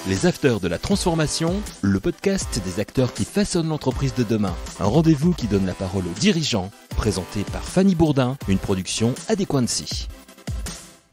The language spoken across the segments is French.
Les Afters de la Transformation, le podcast des acteurs qui façonnent l'entreprise de demain. Un rendez-vous qui donne la parole aux dirigeants, présenté par Fanny Bourdin, une production Adéquancy.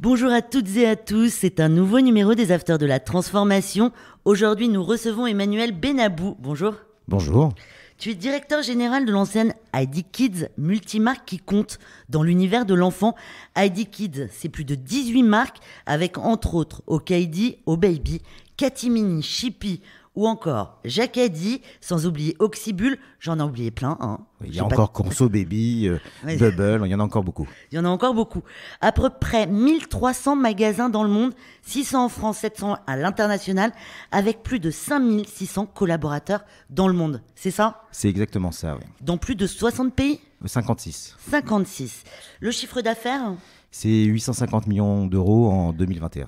Bonjour à toutes et à tous, c'est un nouveau numéro des Afters de la Transformation. Aujourd'hui, nous recevons Emmanuel Benabou. Bonjour. Bonjour. Tu es directeur général de l'enseigne ID Kids, multimarque qui compte dans l'univers de l'enfant. ID Kids, c'est plus de 18 marques avec entre autres Okaidi, Obaby, Katimini, Chippy ou encore Jacadi, sans oublier Oxybul, j'en ai oublié plein. Hein. Il y a encore Conso Baby, Bubble, il y en a encore beaucoup. Il y en a encore beaucoup. À peu près 1300 magasins dans le monde, 600 en France, 700 à l'international, avec plus de 5600 collaborateurs dans le monde. C'est ça ? C'est exactement ça, oui. Dans plus de 60 pays ? 56. 56. Le chiffre d'affaires ? C'est 850 millions d'euros en 2021.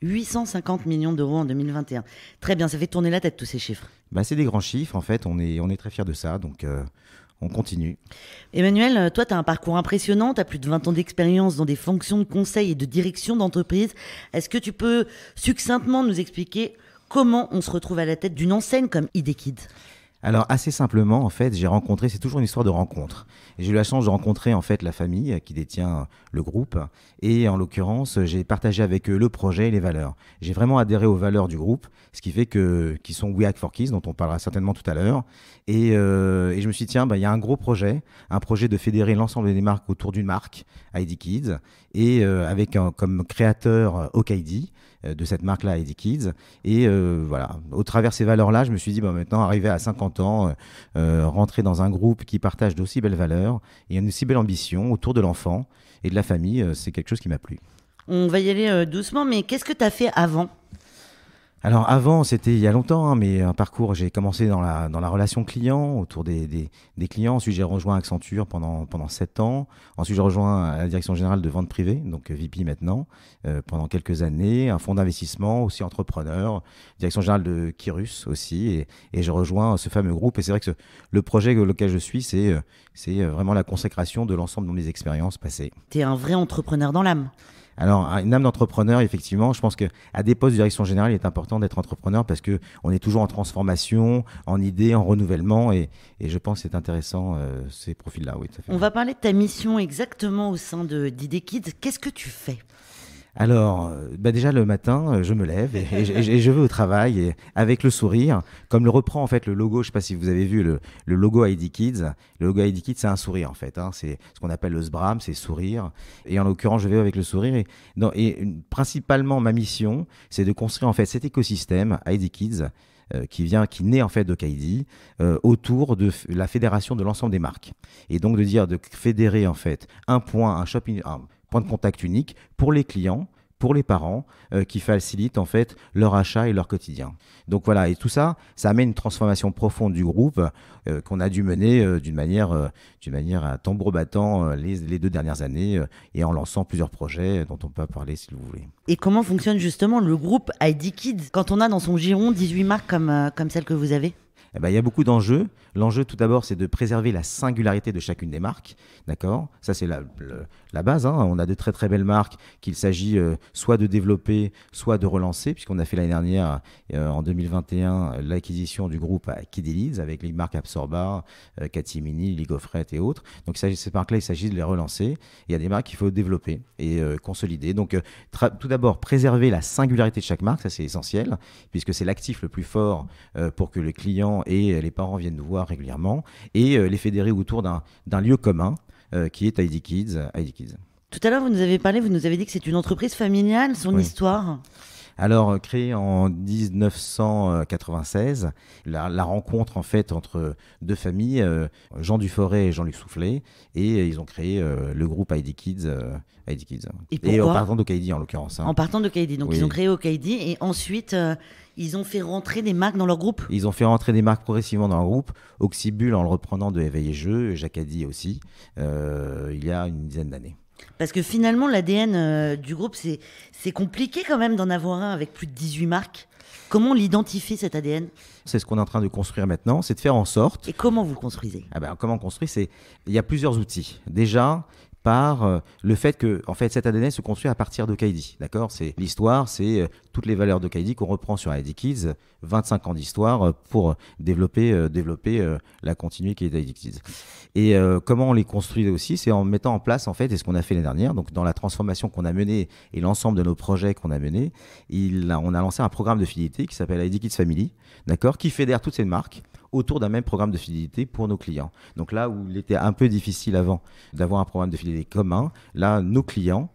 850 millions d'euros en 2021. Très bien, ça fait tourner la tête tous ces chiffres. C'est des grands chiffres, en fait, on est très fiers de ça, donc on continue. Emmanuel, toi tu as un parcours impressionnant, tu as plus de 20 ans d'expérience dans des fonctions de conseil et de direction d'entreprise. Est-ce que tu peux succinctement nous expliquer comment on se retrouve à la tête d'une enseigne comme ID Kids ? Alors assez simplement, en fait, c'est toujours une histoire de rencontre. Et j'ai eu la chance de rencontrer en fait la famille qui détient le groupe et en l'occurrence, j'ai partagé avec eux le projet et les valeurs. J'ai vraiment adhéré aux valeurs du groupe, ce qui fait qu'ils sont We Hack for Kids, dont on parlera certainement tout à l'heure. Et je me suis dit, il y a un gros projet, de fédérer l'ensemble des marques autour d'une marque, ID Kids, et avec comme créateur Okaidi, de cette marque-là, ID Kids. Et voilà, au travers ces valeurs-là, je me suis dit, maintenant, arrivé à 50 ans, rentrer dans un groupe qui partage d'aussi belles valeurs et une aussi belle ambition autour de l'enfant et de la famille, c'est quelque chose qui m'a plu. On va y aller doucement, mais qu'est-ce que tu as fait avant ? Alors avant, c'était il y a longtemps, mais un parcours, j'ai commencé dans la relation client, autour des clients. Ensuite, j'ai rejoint Accenture pendant 7 ans. Ensuite, j'ai rejoint la direction générale de vente privée, donc VP maintenant, pendant quelques années. Un fonds d'investissement, aussi entrepreneur. Direction générale de Kirus aussi. Et je rejoins ce fameux groupe. Et c'est vrai que le projet auquel je suis, c'est vraiment la consécration de l'ensemble de mes expériences passées. Tu es un vrai entrepreneur dans l'âme. Alors, une âme d'entrepreneur, effectivement, je pense qu'à des postes de direction générale, il est important d'être entrepreneur parce qu'on est toujours en transformation, en idées, en renouvellement et je pense que c'est intéressant, ces profils-là. Oui, tout à fait. On va parler de ta mission exactement au sein d'ID Kids. Qu'est-ce que tu fais ? Alors, déjà le matin, je me lève et je vais au travail et avec le sourire, comme le reprend en fait le logo. Je ne sais pas si vous avez vu le logo ID Kids. Le logo ID Kids, c'est un sourire en fait. C'est ce qu'on appelle le SBRAM, c'est sourire. Et en l'occurrence, je vais avec le sourire. Principalement, ma mission, c'est de construire en fait cet écosystème ID Kids qui naît en fait d'Okaidi autour de la fédération de l'ensemble des marques. Et donc de fédérer en fait un point de contact unique pour les clients, pour les parents, qui facilite en fait leur achat et leur quotidien. Donc voilà, et tout ça, ça amène une transformation profonde du groupe qu'on a dû mener d'une manière à tambour battant les 2 dernières années et en lançant plusieurs projets dont on peut parler si vous voulez. Et comment fonctionne justement le groupe ID Kids quand on a dans son giron 18 marques comme celle que vous avez ? Il y a beaucoup d'enjeux. L'enjeu, tout d'abord, c'est de préserver la singularité de chacune des marques. D'accord ? Ça, c'est la base. On a de très, très belles marques qu'il s'agit soit de développer, soit de relancer, puisqu'on a fait l'année dernière, en 2021, l'acquisition du groupe Kidilids avec les marques Absorba, Katimini, League of Fret et autres. Donc, ces marques-là, il s'agit de les relancer. Il y a des marques qu'il faut développer et consolider. Donc, tout d'abord, préserver la singularité de chaque marque. Ça, c'est essentiel, puisque c'est l'actif le plus fort pour que les clients et les parents viennent nous voir régulièrement et les fédérer autour d'un lieu commun qui est ID Kids. Tout à l'heure, vous nous avez dit que c'est une entreprise familiale, son histoire. Alors, créée en 1996, la rencontre en fait entre 2 familles, Jean Duforet et Jean-Luc Soufflet, et ils ont créé le groupe ID Kids. Et en partant d'Okaidi en l'occurrence. En partant d'Okaidi, donc ils ont créé Okaidi et ensuite ils ont fait rentrer des marques dans leur groupe. Ils ont fait rentrer des marques progressivement dans leur groupe. Oxybul en le reprenant de Éveil et Jeu, Jacadi aussi, il y a une dizaine d'années. Parce que finalement, l'ADN du groupe, c'est compliqué quand même d'en avoir un avec plus de 18 marques. Comment on l'identifie, cet ADN ? C'est ce qu'on est en train de construire maintenant, c'est de faire en sorte... Et comment vous le construisez ? Comment on construit ? Il y a plusieurs outils. Déjà, par le fait que en fait, cet ADN se construit à partir d'Okaidi. D'accord, c'est l'histoire, c'est toutes les valeurs d'Okaidi qu'on reprend sur ID Kids, 25 ans d'histoire pour développer la continuité d'ID Kids. Et comment on les construit aussi, c'est en mettant en place en fait, et ce qu'on a fait l'année dernière, donc dans la transformation qu'on a menée et l'ensemble de nos projets qu'on a menés, on a lancé un programme de fidélité qui s'appelle ID Kids Family, d'accord, qui fédère toutes ces marques autour d'un même programme de fidélité pour nos clients. Donc là où il était un peu difficile avant d'avoir un programme de fidélité commun, là, nos clients,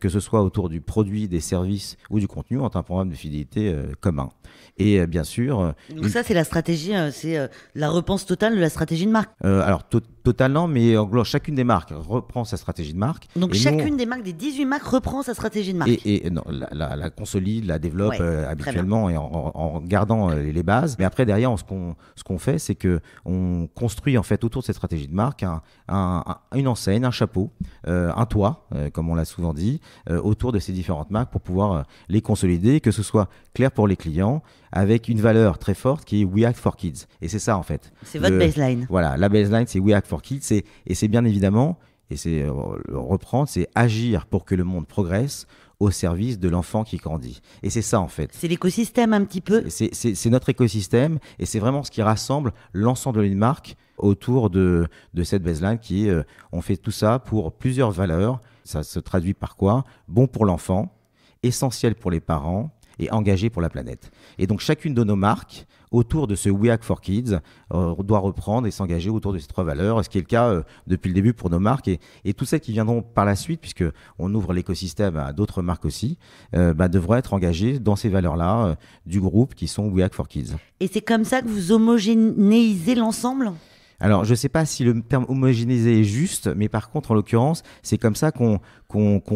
que ce soit autour du produit, des services ou du contenu, ont un programme de fidélité commun. Et bien sûr... Donc ça, c'est la stratégie, c'est la repense totale de la stratégie de marque. Alors, totalement, mais en gros, chacune des marques reprend sa stratégie de marque. Donc chacune des marques, des 18 marques, reprend sa stratégie de marque. Et non, la consolide, la développe habituellement et en gardant les bases. Mais après, derrière, ce qu'on fait, c'est qu'on construit en fait autour de cette stratégie de marque une enseigne, un chapeau, un toit, comme on l'a souvent dit, autour de ces différentes marques pour pouvoir les consolider, que ce soit clair pour les clients, avec une valeur très forte qui est We Act for Kids. Et c'est ça en fait. C'est votre baseline. Voilà, la baseline c'est We Act for Kids et c'est bien évidemment, et c'est reprendre, c'est agir pour que le monde progresse au service de l'enfant qui grandit. Et c'est ça en fait. C'est l'écosystème un petit peu. C'est notre écosystème et c'est vraiment ce qui rassemble l'ensemble de marques autour de cette baseline qui est, on fait tout ça pour plusieurs valeurs. Ça se traduit par quoi? Bon pour l'enfant, essentiel pour les parents et engagé pour la planète. Et donc chacune de nos marques, autour de ce We Act for Kids, doit reprendre et s'engager autour de ces trois valeurs, ce qui est le cas depuis le début pour nos marques et toutes celles qui viendront par la suite, puisqu'on ouvre l'écosystème à d'autres marques aussi, devront être engagées dans ces valeurs-là du groupe qui sont We Act for Kids. Et c'est comme ça que vous homogénéisez l'ensemble ? Alors, je ne sais pas si le terme homogénéiser est juste, mais par contre, en l'occurrence, c'est comme ça qu'on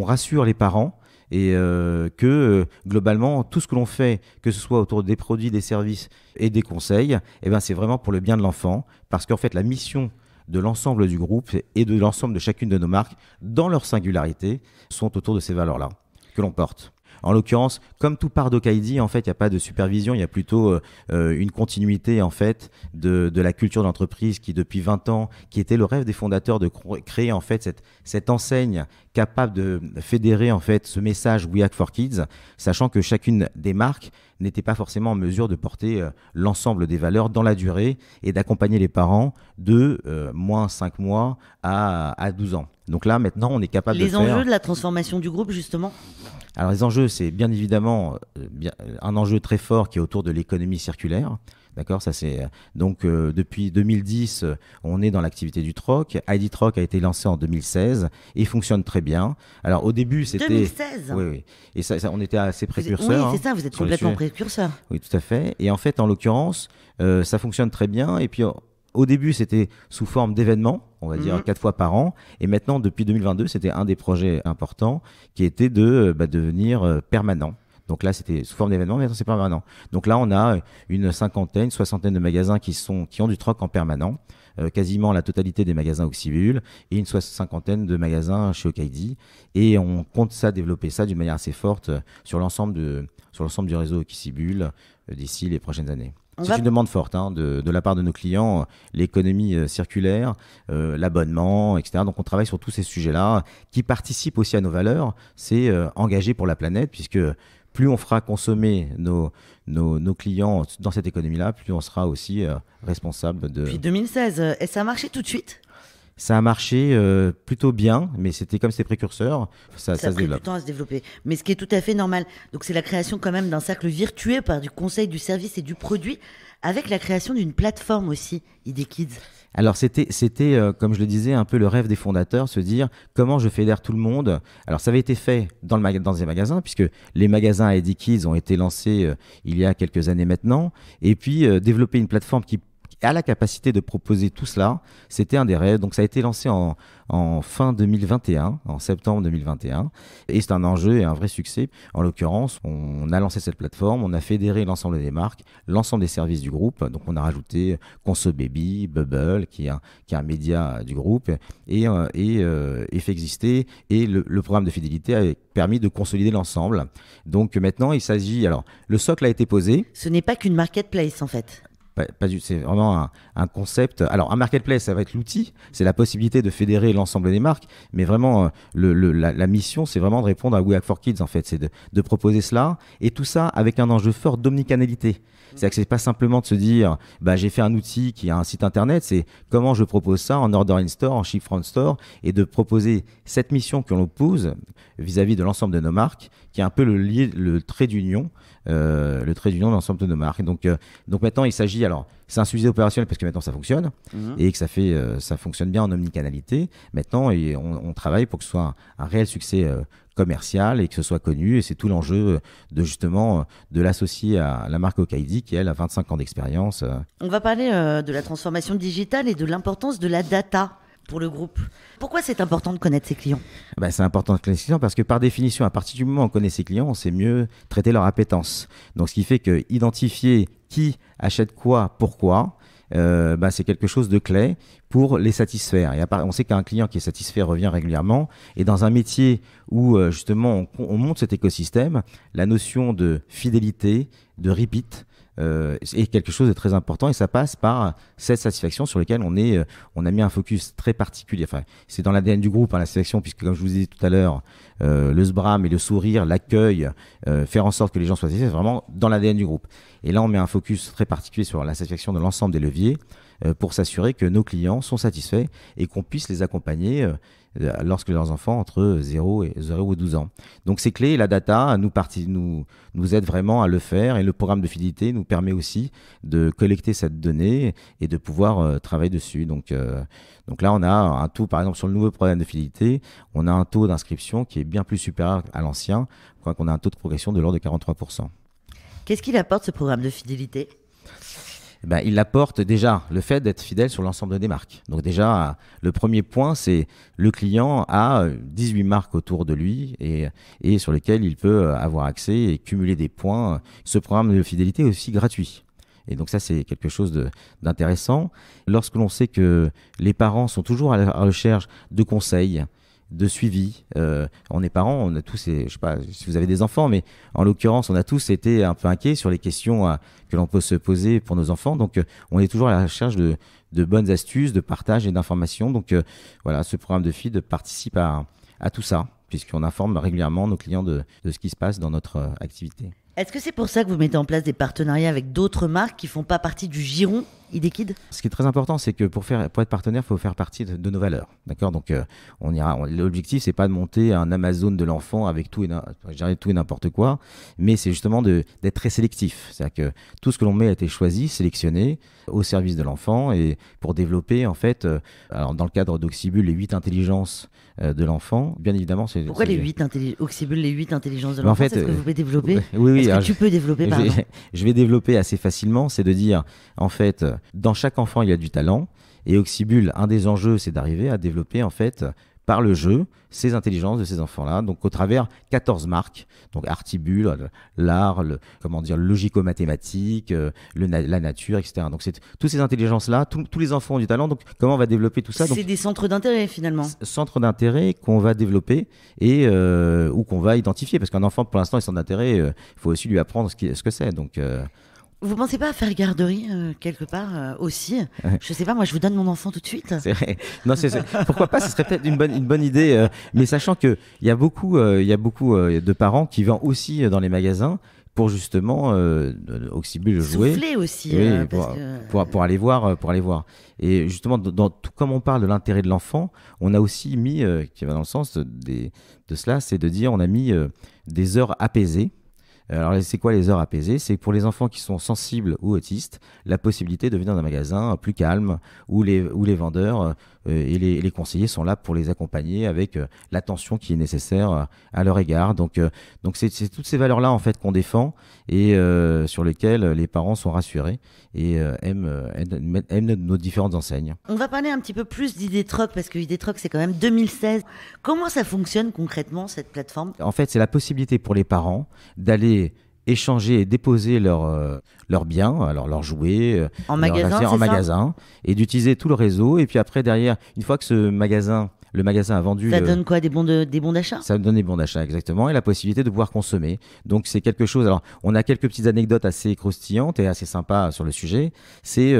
rassure les parents et que globalement, tout ce que l'on fait, que ce soit autour des produits, des services et des conseils, c'est vraiment pour le bien de l'enfant, parce qu'en fait, la mission de l'ensemble du groupe et de l'ensemble de chacune de nos marques, dans leur singularité, sont autour de ces valeurs-là que l'on porte. En l'occurrence, comme tout part d'Okaidi, en fait, il n'y a pas de supervision, il y a plutôt une continuité en fait de la culture d'entreprise qui, depuis 20 ans, qui était le rêve des fondateurs de créer en fait cette enseigne capable de fédérer en fait ce message We Act for Kids, sachant que chacune des marques n'était pas forcément en mesure de porter l'ensemble des valeurs dans la durée et d'accompagner les parents de moins 5 mois à 12 ans. Donc là, maintenant, on est capable de faire... Les enjeux de la transformation du groupe, justement ? Alors les enjeux, c'est bien évidemment un enjeu très fort qui est autour de l'économie circulaire. D'accord, ça c'est donc depuis 2010, on est dans l'activité du troc. ID Troc a été lancé en 2016 et fonctionne très bien. Alors au début, c'était 2016. Oui. Et ça on était assez précurseurs. Oui, c'est ça, vous êtes complètement précurseur. Oui, tout à fait. Et en fait, en l'occurrence, ça fonctionne très bien. Et puis au début, c'était sous forme d'événements, on va dire 4 fois par an. Et maintenant, depuis 2022, c'était un des projets importants qui était de devenir permanent. Donc là, c'était sous forme d'événements, mais maintenant, c'est permanent. Donc là, on a une soixantaine de magasins qui ont du troc en permanent, quasiment la totalité des magasins Oxybul et une cinquantaine de magasins chez Okaidi. Et on compte développer ça d'une manière assez forte sur l'ensemble du réseau Oxybul d'ici les prochaines années. C'est une demande forte de la part de nos clients, l'économie circulaire, l'abonnement, etc. Donc on travaille sur tous ces sujets-là qui participent aussi à nos valeurs. C'est engagé pour la planète, puisque plus on fera consommer nos clients dans cette économie-là, plus on sera aussi responsable de... Depuis 2016, et ça a marché tout de suite ? Ça a marché plutôt bien, mais c'était précurseur, ça se développe. Du temps à se développer. Mais ce qui est tout à fait normal. Donc c'est la création quand même d'un cercle virtueux par du conseil, du service et du produit, avec la création d'une plateforme aussi, ID Kids. Alors c'était comme je le disais, un peu le rêve des fondateurs, se dire comment je fédère tout le monde. Alors ça avait été fait dans les magasins, puisque les magasins ID Kids ont été lancés il y a quelques années maintenant, et puis développer une plateforme qui a la capacité de proposer tout cela, c'était un des rêves. Donc ça a été lancé en fin 2021, en septembre 2021, et c'est un enjeu et un vrai succès. En l'occurrence, on a lancé cette plateforme, on a fédéré l'ensemble des marques, l'ensemble des services du groupe. Donc on a rajouté Conso Baby, Bubble, qui est un média du groupe, et fait exister. Et le programme de fidélité a permis de consolider l'ensemble. Donc maintenant, il s'agit... Alors, le socle a été posé. Ce n'est pas qu'une marketplace, en fait. C'est vraiment un concept. Alors, un marketplace, ça va être l'outil, c'est la possibilité de fédérer l'ensemble des marques, mais vraiment, la mission, c'est vraiment de répondre à We Hack for Kids, en fait. C'est de proposer cela, et tout ça avec un enjeu fort d'omnicanalité. C'est-à-dire que c'est pas simplement de se dire, j'ai fait un outil qui a un site internet, c'est comment je propose ça en order in store, en ship from store, et de proposer cette mission que l'on pose vis-à-vis de l'ensemble de nos marques, qui est un peu le trait d'union de l'ensemble de nos marques. Donc maintenant, il s'agit, alors c'est un sujet opérationnel parce que maintenant ça fonctionne et que ça fonctionne bien en omnicanalité. Maintenant, on travaille pour que ce soit un réel succès commercial et que ce soit connu, et c'est tout l'enjeu de l'associer à la marque Okaidi qui elle a 25 ans d'expérience. On va parler de la transformation digitale et de l'importance de la data pour le groupe. Pourquoi c'est important de connaître ses clients ? C'est important de connaître ses clients parce que par définition, à partir du moment où on connaît ses clients, on sait mieux traiter leur appétence. Donc ce qui fait que identifier qui achète quoi, pourquoi, c'est quelque chose de clé pour les satisfaire. Et on sait qu'un client qui est satisfait revient régulièrement. Et dans un métier où justement on monte cet écosystème, la notion de fidélité, de repeat, est quelque chose de très important, et ça passe par cette satisfaction sur laquelle on a mis un focus très particulier. Enfin, c'est dans l'ADN du groupe, la satisfaction, puisque comme je vous disais tout à l'heure, le SBRAM et le sourire, l'accueil, faire en sorte que les gens soient satisfaits, c'est vraiment dans l'ADN du groupe. Et là, on met un focus très particulier sur la satisfaction de l'ensemble des leviers pour s'assurer que nos clients sont satisfaits et qu'on puisse les accompagner lorsque leurs enfants entre 0 et 12 ans. Donc c'est clé, la data nous aide vraiment à le faire, et le programme de fidélité nous permet aussi de collecter cette donnée et de pouvoir travailler dessus. Donc là, on a un taux, par exemple sur le nouveau programme de fidélité, on a un taux d'inscription qui est bien plus supérieur à l'ancien. Je crois qu'on a un taux de progression de l'ordre de 43%. Qu'est-ce qu'il apporte, ce programme de fidélité ? Il apporte déjà le fait d'être fidèle sur l'ensemble des marques. Donc déjà, le premier point, c'est le client a 18 marques autour de lui et sur lesquelles il peut avoir accès et cumuler des points. Ce programme de fidélité est aussi gratuit. Et donc ça, c'est quelque chose d'intéressant. Lorsque l'on sait que les parents sont toujours à la recherche de conseils, de suivi. On est parents, on a tous, je sais pas si vous avez des enfants, mais en l'occurrence, on a tous été un peu inquiets sur les questions que l'on peut se poser pour nos enfants. Donc, on est toujours à la recherche de bonnes astuces, de partage et d'informations. Donc, voilà, ce programme de FID participe à tout ça, puisqu'on informe régulièrement nos clients de ce qui se passe dans notre activité. Est-ce que c'est pour ça que vous mettez en place des partenariats avec d'autres marques qui font pas partie du giron ID-Kid ? Ce qui est très important, c'est que pour être partenaire, il faut faire partie de nos valeurs. D'accord ? Donc, l'objectif, c'est pas de monter un Amazon de l'enfant avec tout et n'importe quoi, mais c'est justement d'être très sélectif. C'est-à-dire que tout ce que l'on met a été choisi, sélectionné au service de l'enfant, et pour développer, en fait, alors dans le cadre d'Oxybul, les 8 intelligences de l'enfant, bien évidemment. Pourquoi les 8 Oxybul, les 8 intelligences de l'enfant, c'est ce que vous pouvez développer ? Oui. Est-ce que tu peux développer, pardon ? Je vais développer assez facilement, c'est de dire, en fait, dans chaque enfant, il y a du talent, et Oxybul, un des enjeux, c'est d'arriver à développer, en fait, par le jeu, ces intelligences de ces enfants-là, donc au travers 14 marques, donc Artibul, l'art, le logico-mathématique, la nature, etc. Donc c'est toutes ces intelligences-là, tous les enfants ont du talent, donc comment on va développer tout ça ? C'est des centres d'intérêt, finalement. Centres d'intérêt qu'on va développer et ou qu'on va identifier, parce qu'un enfant, pour l'instant, il centre d'intérêt, il faut aussi lui apprendre ce que c'est, donc... Vous pensez pas à faire garderie quelque part aussi ? Je sais pas, moi je vous donne mon enfant tout de suite. C'est vrai. Non, pourquoi pas ? Ce serait peut-être une bonne idée, mais sachant que il y a beaucoup de parents qui vont aussi dans les magasins pour justement Oxybul jouer. Souffler aussi. Oui, pour aller voir. Et justement, tout comme on parle de l'intérêt de l'enfant, on a aussi mis, qui va dans le sens de cela, c'est de dire on a mis des heures apaisées. Alors, c'est quoi les heures apaisées ? C'est pour les enfants qui sont sensibles ou autistes, la possibilité de venir dans un magasin plus calme où les vendeurs et les conseillers sont là pour les accompagner avec l'attention qui est nécessaire à leur égard. Donc c'est toutes ces valeurs-là en fait qu'on défend et sur lesquelles les parents sont rassurés et aiment nos différentes enseignes. On va parler un petit peu plus d'ID-Troc parce que ID-Troc c'est quand même 2016. Comment ça fonctionne concrètement cette plateforme ? En fait, c'est la possibilité pour les parents d'aller échanger et déposer leurs biens, alors leurs jouets en magasin, et d'utiliser tout le réseau. Et puis après, derrière, une fois que ce magasin Le magasin a vendu... Ça donne quoi, des bons d'achat? Ça donne des bons d'achat, exactement, et la possibilité de pouvoir consommer. Donc c'est quelque chose... Alors, on a quelques petites anecdotes assez croustillantes et assez sympas sur le sujet. C'est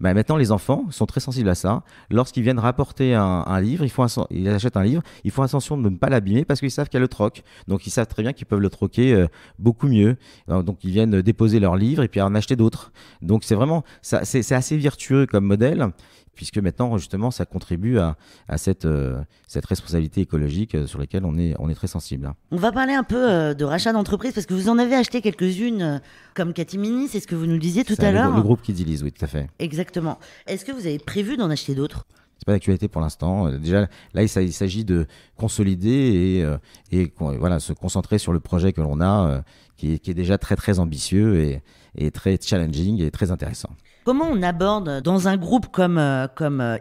maintenant, les enfants sont très sensibles à ça. Lorsqu'ils viennent rapporter un livre, ils achètent un livre, ils font attention de ne pas l'abîmer parce qu'ils savent qu'il y a le troc. Donc ils savent très bien qu'ils peuvent le troquer beaucoup mieux. Donc ils viennent déposer leur livre et puis en acheter d'autres. Donc c'est vraiment... C'est assez vertueux comme modèle, puisque maintenant, justement, ça contribue à cette responsabilité écologique sur laquelle on est très sensible. On va parler un peu de rachat d'entreprise, parce que vous en avez acheté quelques-unes, comme Catimini, c'est ce que vous nous disiez tout à l'heure. Le groupe Kidzilise, oui, tout à fait. Exactement. Est-ce que vous avez prévu d'en acheter d'autres? C'est pas d'actualité pour l'instant. Déjà, là, il s'agit de consolider et voilà, se concentrer sur le projet que l'on a, qui est déjà très, très ambitieux et très challenging et très intéressant. Comment on aborde dans un groupe comme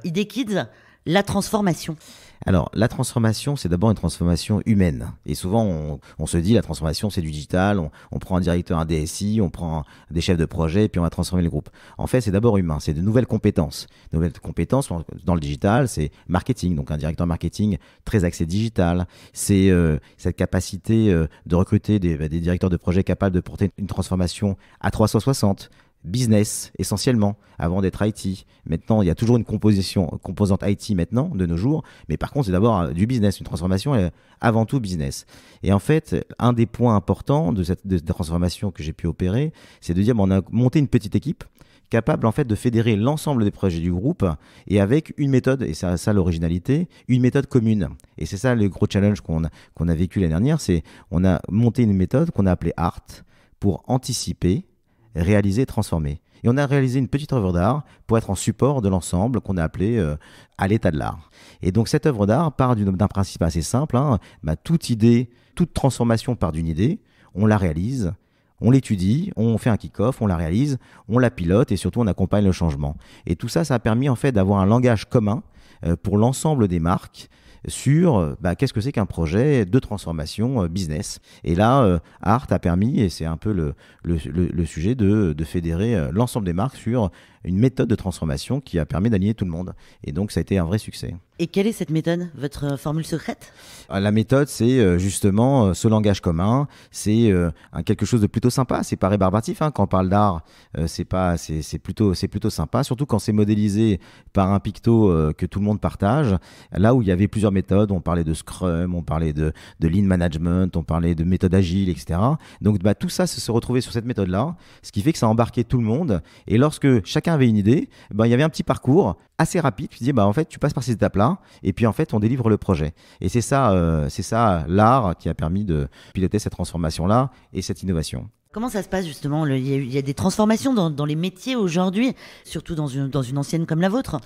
ID Kids la transformation? Alors, la transformation, c'est d'abord une transformation humaine. Et souvent, on se dit, la transformation, c'est du digital. On prend un directeur, un DSI, on prend des chefs de projet, et puis on va transformer le groupe. En fait, c'est d'abord humain. C'est de nouvelles compétences. Nouvelles compétences dans le digital, c'est marketing. Donc, un directeur marketing très axé digital. C'est cette capacité de recruter des directeurs de projet capables de porter une transformation à 360. Business essentiellement avant d'être IT. Maintenant, il y a toujours une composante IT maintenant de nos jours, mais par contre, c'est d'abord du business. Une transformation est avant tout business. Et en fait, un des points importants de cette transformation que j'ai pu opérer, c'est de dire on a monté une petite équipe capable en fait de fédérer l'ensemble des projets du groupe et avec une méthode, et c'est ça l'originalité, une méthode commune. Et c'est ça le gros challenge qu'on a vécu l'année dernière, c'est on a monté une méthode qu'on a appelée ART pour anticiper, réaliser et transformer. Et on a réalisé une petite œuvre d'art pour être en support de l'ensemble qu'on a appelé à l'état de l'art. Et donc cette œuvre d'art part d'un principe assez simple. Toute idée, toute transformation part d'une idée, on la réalise, on l'étudie, on fait un kick-off, on la réalise, on la pilote et surtout on accompagne le changement. Et tout ça, ça a permis en fait d'avoir un langage commun pour l'ensemble des marques sur qu'est-ce que c'est qu'un projet de transformation business. Et là, Art a permis, et c'est un peu le sujet de fédérer l'ensemble des marques sur une méthode de transformation qui a permis d'aligner tout le monde. Et donc, ça a été un vrai succès. Et quelle est cette méthode, votre formule secrète? La méthode, c'est justement ce langage commun. C'est quelque chose de plutôt sympa. C'est pas rébarbatif. Quand on parle d'art, c'est plutôt sympa. Surtout quand c'est modélisé par un picto que tout le monde partage. Là où il y avait plusieurs méthodes, on parlait de Scrum, on parlait de Lean Management, on parlait de méthode agile, etc. Donc tout ça se retrouvait sur cette méthode-là, ce qui fait que ça embarquait tout le monde. Et lorsque chacun avait une idée, il y avait un petit parcours assez rapide. Tu dis, en fait, tu passes par ces étapes-là, et puis en fait, on délivre le projet. Et c'est ça l'art qui a permis de piloter cette transformation-là et cette innovation. Comment ça se passe justement? Il y a des transformations dans les métiers aujourd'hui, surtout dans une ancienne comme la vôtre.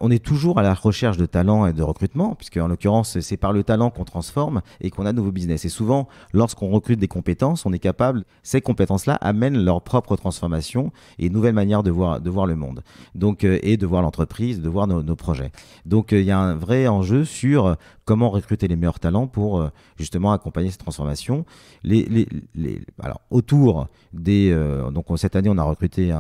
On est toujours à la recherche de talent et de recrutement, puisque en l'occurrence, c'est par le talent qu'on transforme et qu'on a de nouveaux business. Et souvent, lorsqu'on recrute des compétences, on est capable, ces compétences-là amènent leur propre transformation et une nouvelle manière de voir le monde. Donc, et de voir l'entreprise, de voir nos projets. Donc, il y a un vrai enjeu sur comment recruter les meilleurs talents pour justement accompagner cette transformation. Alors, autour des... donc, cette année, on a recruté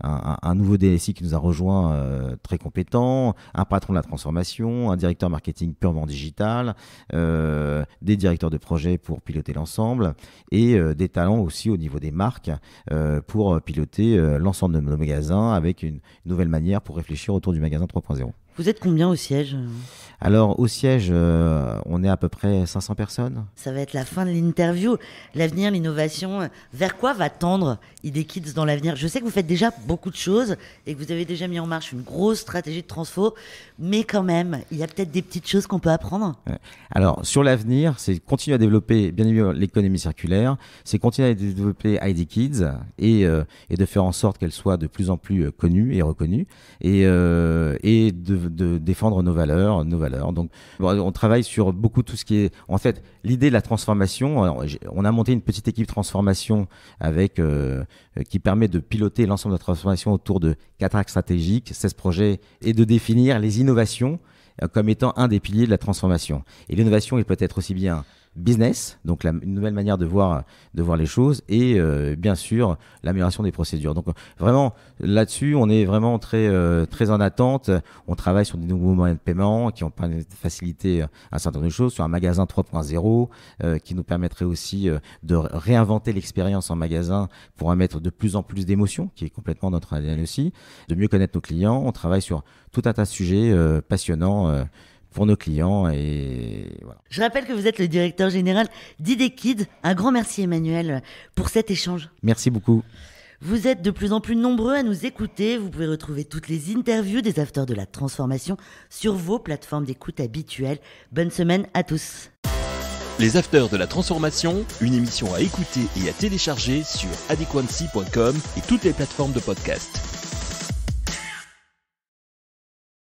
un nouveau DSI qui nous a rejoint très compétent, un patron de la transformation, un directeur marketing purement digital, des directeurs de projet pour piloter l'ensemble et des talents aussi au niveau des marques pour piloter l'ensemble de nos magasins avec une nouvelle manière pour réfléchir autour du magasin 3.0. Vous êtes combien au siège? Alors, au siège, on est à peu près 500 personnes. Ça va être la fin de l'interview. L'avenir, l'innovation, vers quoi va tendre ID Kids dans l'avenir? Je sais que vous faites déjà beaucoup de choses et que vous avez déjà mis en marche une grosse stratégie de transfo, mais quand même, il y a peut-être des petites choses qu'on peut apprendre. Alors, sur l'avenir, c'est continuer à développer, bien évidemment, l'économie circulaire, c'est continuer à développer ID Kids et de faire en sorte qu'elle soit de plus en plus connue et reconnue et de défendre nos valeurs. Donc, on travaille sur beaucoup tout ce qui est, en fait, l'idée de la transformation. Alors, on a monté une petite équipe transformation qui permet de piloter l'ensemble de la transformation autour de 4 axes stratégiques, 16 projets, et de définir les innovations comme étant un des piliers de la transformation. Et l'innovation, il peut être aussi bien business, donc une nouvelle manière de voir les choses et bien sûr l'amélioration des procédures. Donc vraiment là-dessus, on est vraiment très en attente. On travaille sur des nouveaux moyens de paiement qui ont permis de faciliter un certain nombre de choses, sur un magasin 3.0 qui nous permettrait aussi de réinventer l'expérience en magasin pour mettre de plus en plus d'émotions, qui est complètement notre ADN aussi, de mieux connaître nos clients. On travaille sur tout un tas de sujets passionnants pour nos clients et voilà. Je rappelle que vous êtes le directeur général d'IDKids. Un grand merci Emmanuel pour cet échange. Merci beaucoup. Vous êtes de plus en plus nombreux à nous écouter. Vous pouvez retrouver toutes les interviews des acteurs de la transformation sur vos plateformes d'écoute habituelles. Bonne semaine à tous. Les Afters de la Transformation, une émission à écouter et à télécharger sur adequancy.com et toutes les plateformes de podcast.